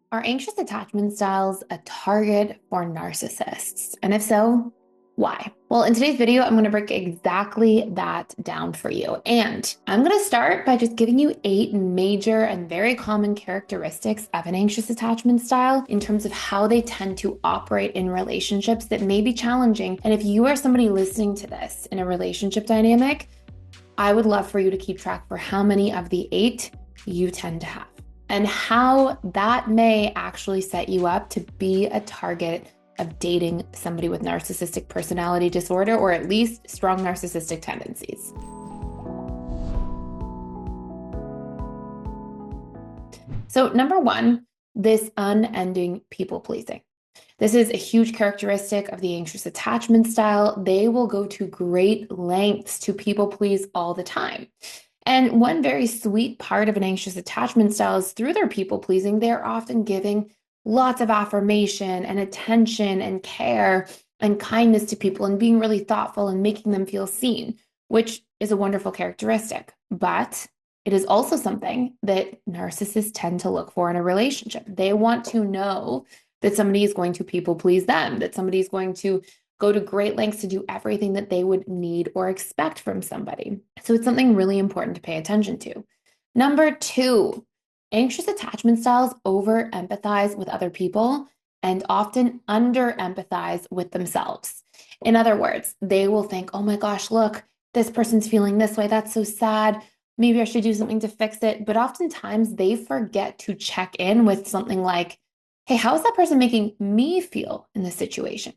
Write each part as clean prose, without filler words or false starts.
Are anxious attachment styles a target for narcissists? And if so, why? Well, in today's video, I'm going to break exactly that down for you. And I'm going to start by just giving you 8 major and very common characteristics of an anxious attachment style in terms of how they tend to operate in relationships that may be challenging. And if you are somebody listening to this in a relationship dynamic, I would love for you to keep track for how many of the 8 you tend to have, and how that may actually set you up to be a target of dating somebody with narcissistic personality disorder, or at least strong narcissistic tendencies. So number one, this unending people pleasing. This is a huge characteristic of the anxious attachment style. They will go to great lengths to people please all the time. And one very sweet part of an anxious attachment style is through their people pleasing, they're often giving lots of affirmation and attention and care and kindness to people and being really thoughtful and making them feel seen, which is a wonderful characteristic. But it is also something that narcissists tend to look for in a relationship. They want to know that somebody is going to people please them, that somebody is going to go to great lengths to do everything that they would need or expect from somebody. So it's something really important to pay attention to. Number 2, anxious attachment styles over-empathize with other people and often under-empathize with themselves. In other words, they will think, oh my gosh, look, this person's feeling this way. That's so sad. Maybe I should do something to fix it. But oftentimes they forget to check in with something like, hey, how is that person making me feel in this situation?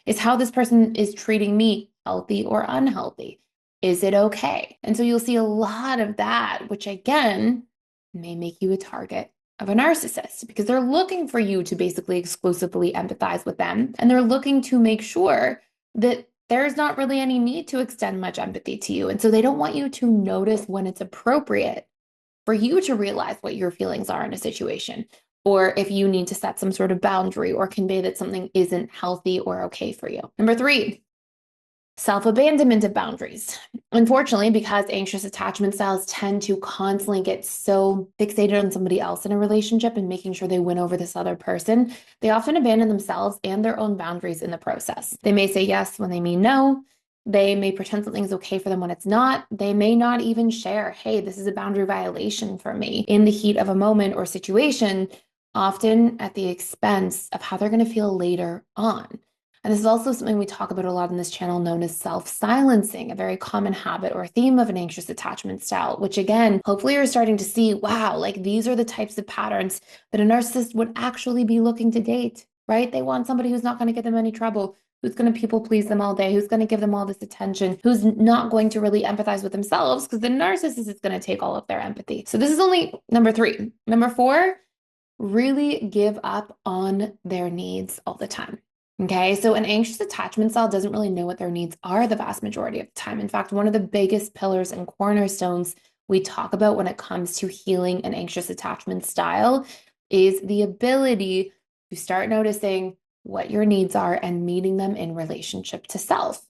Is how this person is treating me healthy or unhealthy? Is it okay? And so you'll see a lot of that, which again, may make you a target of a narcissist because they're looking for you to basically exclusively empathize with them. And they're looking to make sure that there's not really any need to extend much empathy to you. And so they don't want you to notice when it's appropriate for you to realize what your feelings are in a situation, or if you need to set some sort of boundary or convey that something isn't healthy or okay for you. Number 3, self-abandonment of boundaries. Unfortunately, because anxious attachment styles tend to constantly get so fixated on somebody else in a relationship and making sure they win over this other person, they often abandon themselves and their own boundaries in the process. They may say yes when they mean no. They may pretend something's okay for them when it's not. They may not even share, hey, this is a boundary violation for me in the heat of a moment or situation, often at the expense of how they're going to feel later on. And this is also something we talk about a lot in this channel, known as self-silencing, a very common habit or theme of an anxious attachment style, which again, hopefully you're starting to see, wow, like these are the types of patterns that a narcissist would actually be looking to date, right? They want somebody who's not going to give them any trouble, who's going to people please them all day, who's going to give them all this attention, who's not going to really empathize with themselves, because the narcissist is going to take all of their empathy. So this is only number 3. Number 4, really give up on their needs all the time. Okay, so an anxious attachment style doesn't really know what their needs are the vast majority of the time. In fact, one of the biggest pillars and cornerstones we talk about when it comes to healing an anxious attachment style is the ability to start noticing what your needs are and meeting them in relationship to self.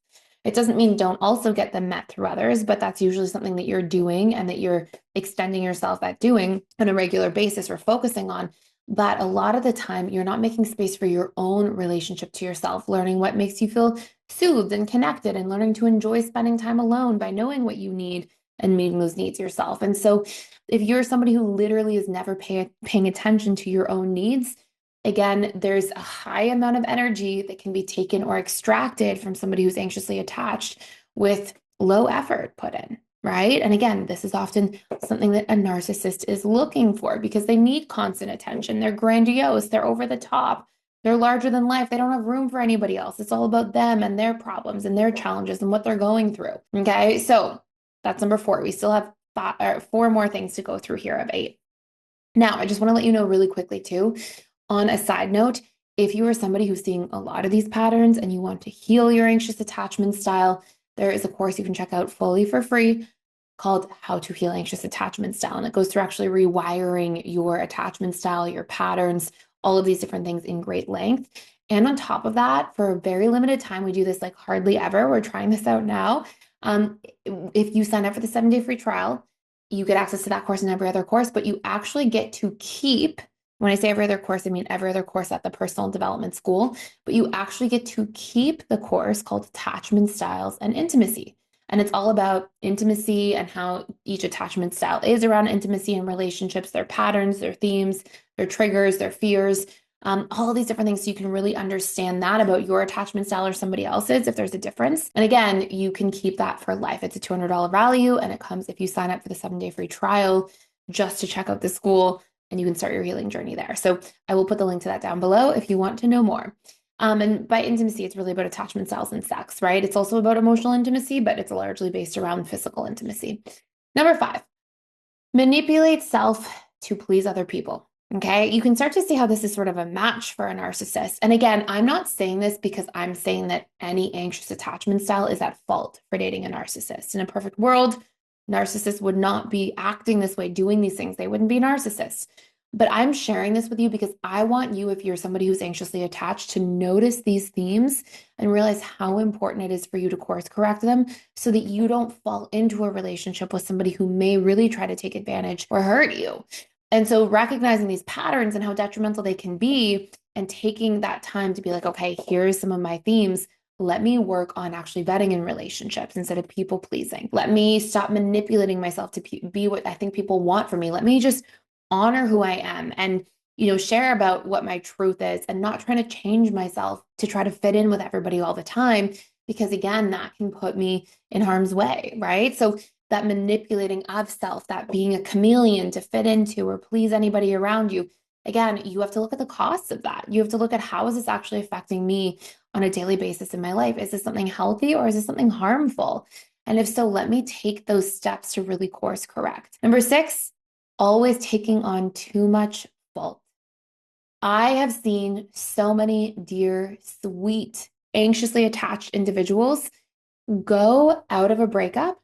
It doesn't mean don't also get them met through others, but that's usually something that you're doing and that you're extending yourself at doing on a regular basis or focusing on. But a lot of the time, you're not making space for your own relationship to yourself, learning what makes you feel soothed and connected, and learning to enjoy spending time alone by knowing what you need and meeting those needs yourself. And so if you're somebody who literally is never paying attention to your own needs, again, there's a high amount of energy that can be taken or extracted from somebody who's anxiously attached with low effort put in. Right? And again, this is often something that a narcissist is looking for because they need constant attention. They're grandiose. They're over the top. They're larger than life. They don't have room for anybody else. It's all about them and their problems and their challenges and what they're going through. Okay. So that's number 4. We still have 4 more things to go through here of 8. Now, I just want to let you know really quickly too, on a side note, if you are somebody who's seeing a lot of these patterns and you want to heal your anxious attachment style, there is a course you can check out fully for free called How to Heal Anxious Attachment Style. And it goes through actually rewiring your attachment style, your patterns, all of these different things in great length. And on top of that, for a very limited time, we do this like hardly ever. We're trying this out now. If you sign up for the 7-day free trial, you get access to that course and every other course, but you actually get to keep When I say every other course, I mean every other course at the personal development school, but you actually get to keep the course called Attachment Styles and Intimacy. And it's all about intimacy and how each attachment style is around intimacy and relationships, their patterns, their themes, their triggers, their fears, all of these different things. So you can really understand that about your attachment style or somebody else's if there's a difference. And again, you can keep that for life. It's a $200 value, and it comes if you sign up for the 7-day free trial just to check out the school, and you can start your healing journey there. So I will put the link to that down below if you want to know more. And by intimacy, it's really about attachment styles and sex, right? It's also about emotional intimacy, but it's largely based around physical intimacy. Number 5, manipulate self to please other people. Okay, you can start to see how this is sort of a match for a narcissist. And again, I'm not saying this because I'm saying that any anxious attachment style is at fault for dating a narcissist. In a perfect world, narcissists would not be acting this way, doing these things. They wouldn't be narcissists. But I'm sharing this with you because I want you, if you're somebody who's anxiously attached, to notice these themes and realize how important it is for you to course correct them so that you don't fall into a relationship with somebody who may really try to take advantage or hurt you. And so recognizing these patterns and how detrimental they can be and taking that time to be like, okay, here's some of my themes. Let me work on actually vetting in relationships instead of people pleasing. Let me stop manipulating myself to be what I think people want from me. Let me just honor who I am and, share about what my truth is and not trying to change myself to try to fit in with everybody all the time. Because again, that can put me in harm's way, right? So that manipulating of self, that being a chameleon to fit into or please anybody around you, again, you have to look at the costs of that. You have to look at how is this actually affecting me on a daily basis in my life? Is this something healthy or is this something harmful? And if so, let me take those steps to really course correct. Number 6, always taking on too much fault. I have seen so many dear, sweet, anxiously attached individuals go out of a breakup,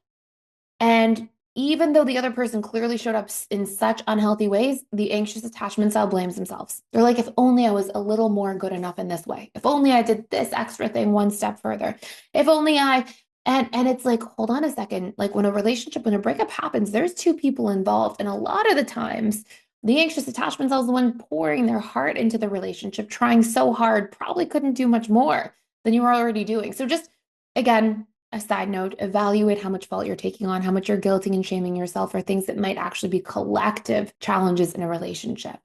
and even though the other person clearly showed up in such unhealthy ways, the anxious attachment style blames themselves. They're like, if only I was a little more good enough in this way. If only I did this extra thing one step further. If only I, and it's like, hold on a second. Like when a breakup happens, there's two people involved. And a lot of the times, the anxious attachment style is the one pouring their heart into the relationship, trying so hard, probably couldn't do much more than you were already doing. So just, again, a side note, evaluate how much fault you're taking on, how much you're guilting and shaming yourself for things that might actually be collective challenges in a relationship.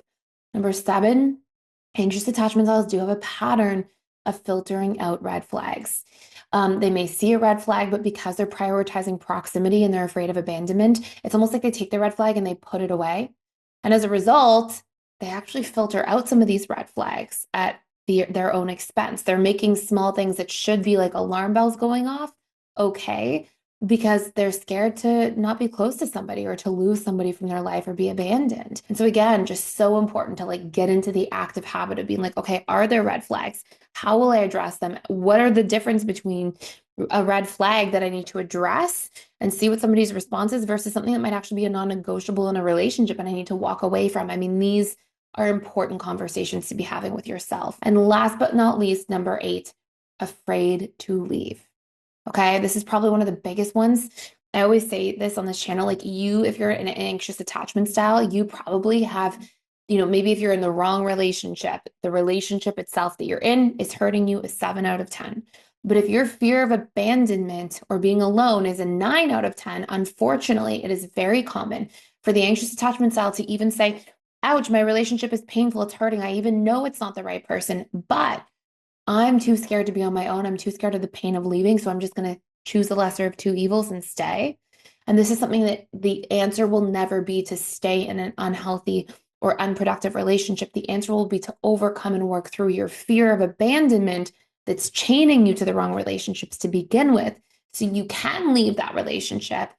Number 7, anxious attachment styles do have a pattern of filtering out red flags. They may see a red flag, but because they're prioritizing proximity and they're afraid of abandonment, it's almost like they take the red flag and they put it away. And as a result, they actually filter out some of these red flags at their own expense. They're making small things that should be like alarm bells going off okay, because they're scared to not be close to somebody or to lose somebody from their life or be abandoned. And so again, just so important to like get into the active habit of being like, okay, are there red flags? How will I address them? What are the difference between a red flag that I need to address and see what somebody's response is versus something that might actually be a non-negotiable in a relationship and I need to walk away from? I mean, these are important conversations to be having with yourself. And last but not least, number 8, afraid to leave. Okay, this is probably one of the biggest ones. I always say this on this channel, like if you're in an anxious attachment style, you probably have, maybe if you're in the wrong relationship, the relationship itself that you're in is hurting you a 7 out of 10. But if your fear of abandonment or being alone is a 9 out of 10, unfortunately, it is very common for the anxious attachment style to even say, ouch, my relationship is painful, it's hurting. I even know it's not the right person, but I'm too scared to be on my own. I'm too scared of the pain of leaving. So I'm just going to choose the lesser of two evils and stay. And this is something that the answer will never be to stay in an unhealthy or unproductive relationship. The answer will be to overcome and work through your fear of abandonment that's chaining you to the wrong relationships to begin with. So you can leave that relationship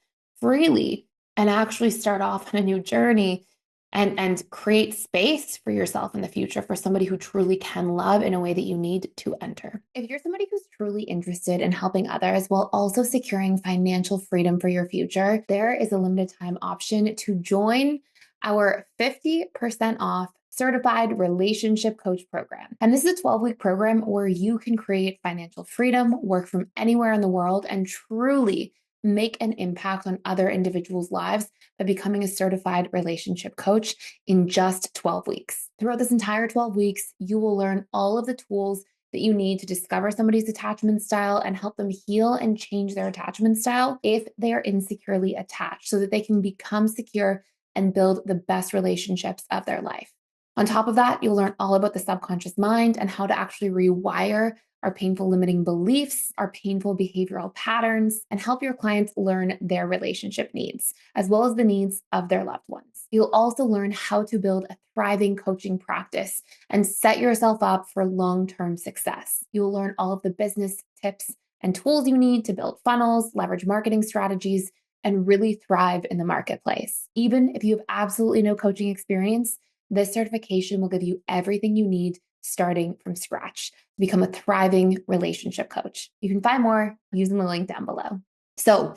freely and actually start off on a new journey and create space for yourself in the future for somebody who truly can love in a way that you need to enter. If you're somebody who's truly interested in helping others while also securing financial freedom for your future, there is a limited time option to join our 50% off certified relationship coach program. And this is a 12-week program where you can create financial freedom, work from anywhere in the world, and truly make an impact on other individuals' lives by becoming a certified relationship coach in just 12 weeks. Throughout this entire 12 weeks, you will learn all of the tools that you need to discover somebody's attachment style and help them heal and change their attachment style if they are insecurely attached so that they can become secure and build the best relationships of their life. On top of that, you'll learn all about the subconscious mind and how to actually rewire our painful limiting beliefs, our painful behavioral patterns, and help your clients learn their relationship needs, as well as the needs of their loved ones. You'll also learn how to build a thriving coaching practice and set yourself up for long-term success. You'll learn all of the business tips and tools you need to build funnels, leverage marketing strategies, and really thrive in the marketplace. Even if you have absolutely no coaching experience, this certification will give you everything you need starting from scratch to become a thriving relationship coach. You can find more using the link down below. So,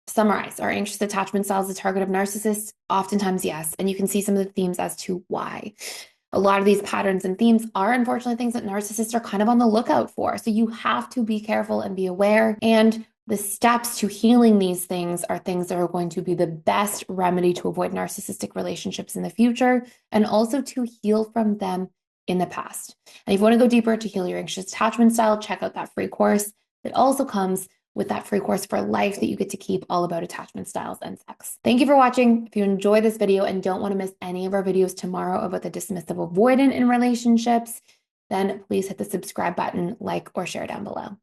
summarize, are anxious attachment styles the target of narcissists? Oftentimes, yes. And you can see some of the themes as to why. A lot of these patterns and themes are unfortunately things that narcissists are kind of on the lookout for. So you have to be careful and be aware. And the steps to healing these things are things that are going to be the best remedy to avoid narcissistic relationships in the future and also to heal from them in the past. And if you want to go deeper to heal your anxious attachment style, check out that free course that also comes with that free course for life that you get to keep all about attachment styles and sex. Thank you for watching. If you enjoyed this video and don't want to miss any of our videos tomorrow about the dismissive avoidant in relationships, then please hit the subscribe button, like, or share down below.